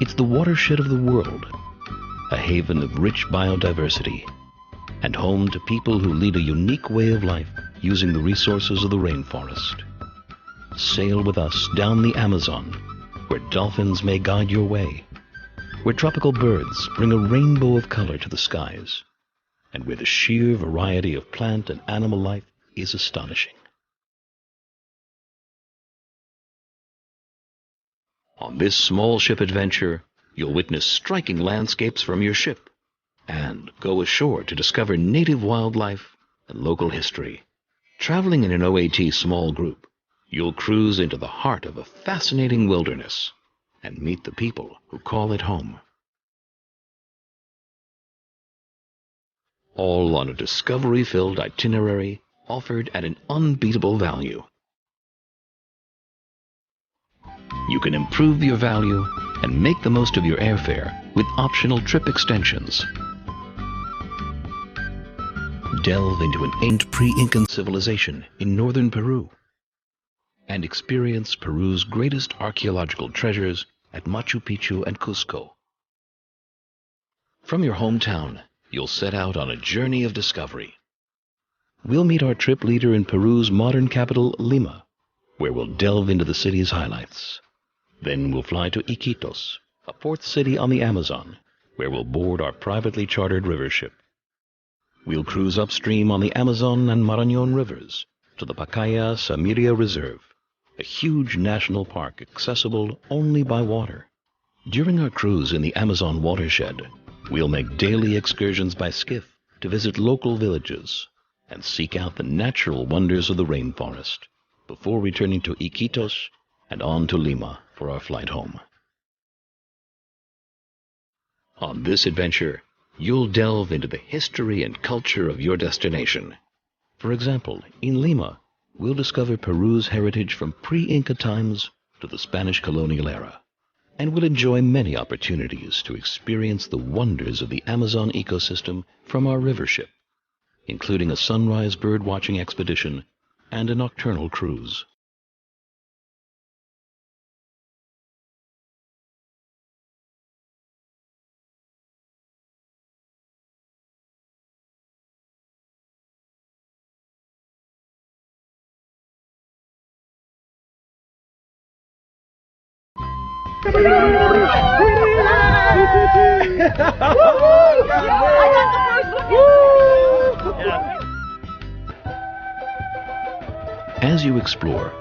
It's the watershed of the world, a haven of rich biodiversity, and home to people who lead a unique way of life using the resources of the rainforest. Sail with us down the Amazon, where dolphins may guide your way, where tropical birds bring a rainbow of color to the skies, and where the sheer variety of plant and animal life is astonishing. On this small ship adventure, you'll witness striking landscapes from your ship and go ashore to discover native wildlife and local history. Traveling in an OAT small group, you'll cruise into the heart of a fascinating wilderness and meet the people who call it home. All on a discovery-filled itinerary offered at an unbeatable value. You can improve your value and make the most of your airfare with optional trip extensions. Delve into an ancient pre-Incan civilization in northern Peru and experience Peru's greatest archaeological treasures at Machu Picchu and Cusco. From your hometown, you'll set out on a journey of discovery. We'll meet our trip leader in Peru's modern capital, Lima, where we'll delve into the city's highlights. Then we'll fly to Iquitos, a port city on the Amazon, where we'll board our privately chartered river ship. We'll cruise upstream on the Amazon and Marañón rivers to the Pacaya-Samiria Reserve, a huge national park accessible only by water. During our cruise in the Amazon watershed, we'll make daily excursions by skiff to visit local villages and seek out the natural wonders of the rainforest before returning to Iquitos and on to Lima for our flight home. On this adventure, you'll delve into the history and culture of your destination. For example, in Lima, we'll discover Peru's heritage from pre-Inca times to the Spanish colonial era, and we'll enjoy many opportunities to experience the wonders of the Amazon ecosystem from our river ship, including a sunrise bird-watching expedition and a nocturnal cruise. As you explore,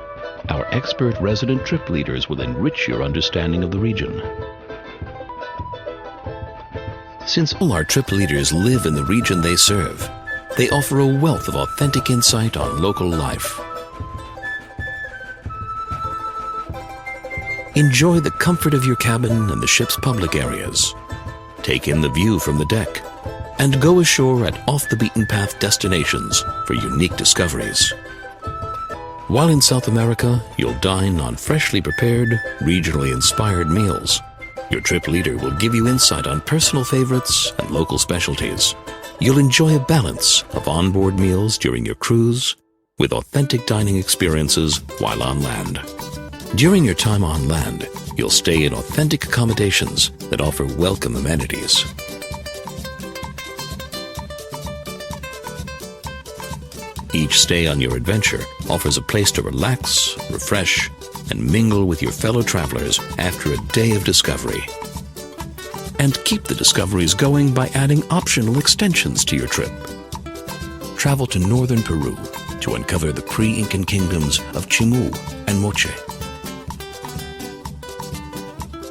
our expert resident trip leaders will enrich your understanding of the region. Since all our trip leaders live in the region they serve, they offer a wealth of authentic insight on local life. Enjoy the comfort of your cabin and the ship's public areas. Take in the view from the deck and go ashore at off-the-beaten-path destinations for unique discoveries. While in South America, you'll dine on freshly prepared, regionally inspired meals. Your trip leader will give you insight on personal favorites and local specialties. You'll enjoy a balance of onboard meals during your cruise with authentic dining experiences while on land. During your time on land, you'll stay in authentic accommodations that offer welcome amenities. Each stay on your adventure offers a place to relax, refresh, and mingle with your fellow travelers after a day of discovery. And keep the discoveries going by adding optional extensions to your trip. Travel to northern Peru to uncover the pre-Incan kingdoms of Chimu and Moche.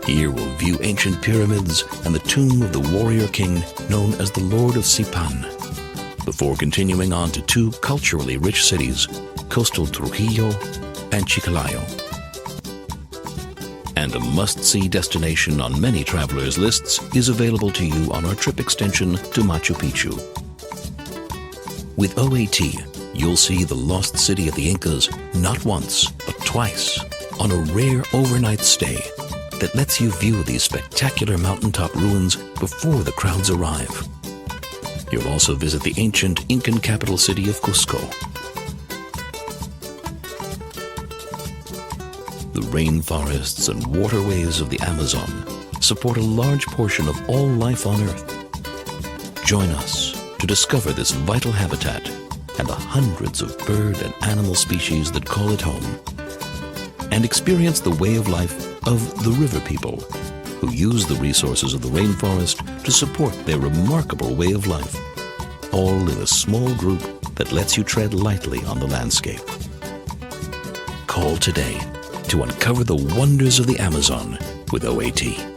Here we'll view ancient pyramids and the tomb of the warrior king known as the Lord of Sipan, before continuing on to two culturally rich cities, coastal Trujillo and Chiclayo. And a must-see destination on many travelers' lists is available to you on our trip extension to Machu Picchu. With OAT, you'll see the lost city of the Incas not once, but twice, on a rare overnight stay that lets you view these spectacular mountaintop ruins before the crowds arrive. You'll also visit the ancient Incan capital city of Cusco. The rainforests and waterways of the Amazon support a large portion of all life on Earth. Join us to discover this vital habitat and the hundreds of bird and animal species that call it home, and experience the way of life of the river people who use the resources of the rainforest to support their remarkable way of life, all in a small group that lets you tread lightly on the landscape. Call today to uncover the wonders of the Amazon with OAT.